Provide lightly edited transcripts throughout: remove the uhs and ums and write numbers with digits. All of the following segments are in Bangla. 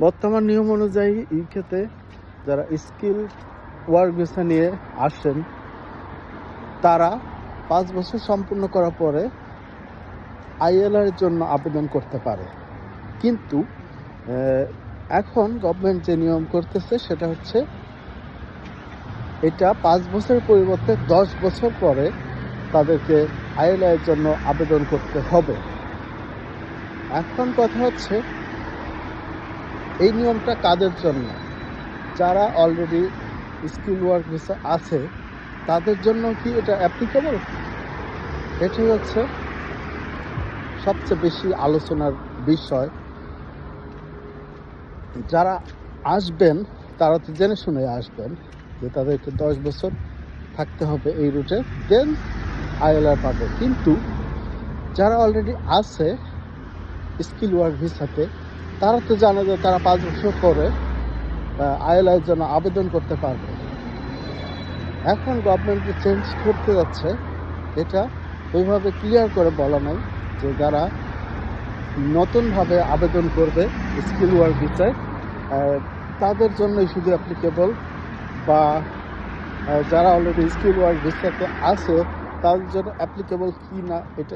বর্তমান নিয়ম অনুযায়ী ইউকেতে যারা স্কিল ওয়ার্ক ভিসা নিয়ে আসেন তারা 5 বছর সম্পূর্ণ করার পরে আইএলআর জন্য আবেদন করতে পারে। কিন্তু এখন গভর্নমেন্ট যে নিয়ম করতেছে সেটা হচ্ছে এটা 5 বছরের পরিবর্তে 10 বছর পরে তাদেরকে আইএলআর জন্য আবেদন করতে হবে। এখন কথা হচ্ছে এই নিয়মটা কাদের জন্য? যারা অলরেডি স্কিল ওয়ার্ক ভিসা আছে তাদের জন্য কি এটা অ্যাপ্লিকেবল? এটাই হচ্ছে সবচেয়ে বেশি আলোচনার বিষয়। যারা আসবেন তারা তো জেনে শুনে আসবেন যে তাদেরকে 10 বছর থাকতে হবে এই রুটে, দেন আইএলআর পাবে। কিন্তু যারা অলরেডি আছে স্কিল ওয়ার্ক ভিসাতে তারা তো জানে যে তারা 5 বছর পরে আইএলআর জন্য আবেদন করতে পারবে। এখন গভর্নমেন্ট চেঞ্জ করতে যাচ্ছে, এটা ওইভাবে ক্লিয়ার করে বলা নাই যে যারা নতুনভাবে আবেদন করবে স্কিল ওয়ার্ক ভিসায় তাদের জন্যই শুধু অ্যাপ্লিকেবল, বা যারা অলরেডি স্কিল ওয়ার্ক ভিসাতে আছে তাদের জন্য অ্যাপ্লিকেবল কি না এটা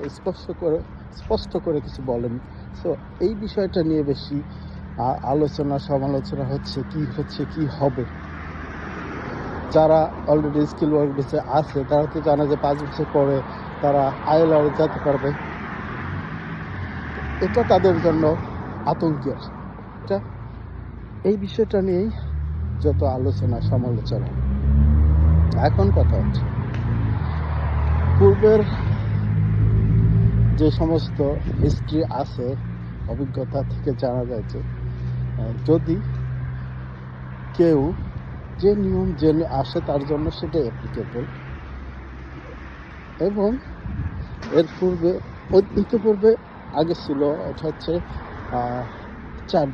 স্পষ্ট করে কিছু বলেন। সো এই বিষয়টা নিয়ে বেশি আলোচনা সমালোচনা হচ্ছে কি হবে। যারা অলরেডি স্কিল ওয়ার্ক ভিসায় আছে তারা তো জানে যে 5 বছর পরে তারা আইএলআর যেতে পারবে। এটা তাদের জন্য আতঙ্কের। এটা এই বিষয়টা নিয়েই যত আলোচনা সমালোচনা। এখন কথা হচ্ছে পূর্বের যে সমস্ত হিস্ট্রি আছে অভিজ্ঞতা থেকে জানা যায় যে যদি কেউ যে নিয়ম জেনে আসে তার জন্য সেটা অ্যাপ্লিকেবল, এবং এর পূর্বে ইতিপূর্বে আগে ছিল এটা হচ্ছে 4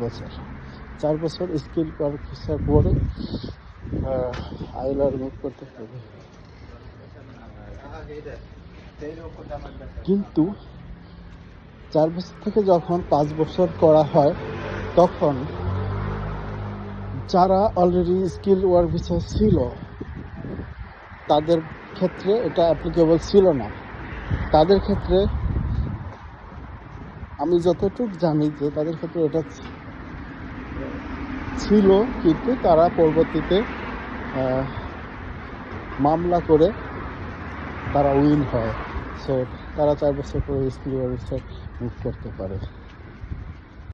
বছর স্কিল ওয়ার্ক ভিসার পরে আইএলআর মুভ করতে হবে। কিন্তু 4 বছর থেকে যখন 5 বছর করা হয় তখন যারা অলরেডি স্কিল ওয়ার্ক ভিসা ছিল তাদের ক্ষেত্রে এটা অ্যাপ্লিকেবল ছিল না। তাদের ক্ষেত্রে আমি যতটুকু জানি যে তাদের ক্ষেত্রে এটা ছিল, কিন্তু তারা পরবর্তীতে মামলা করে তারা উইন হয়। সো তারা 4 বছর পরে স্কিল ওয়ার্ক ভিসায় মুভ করতে পারে।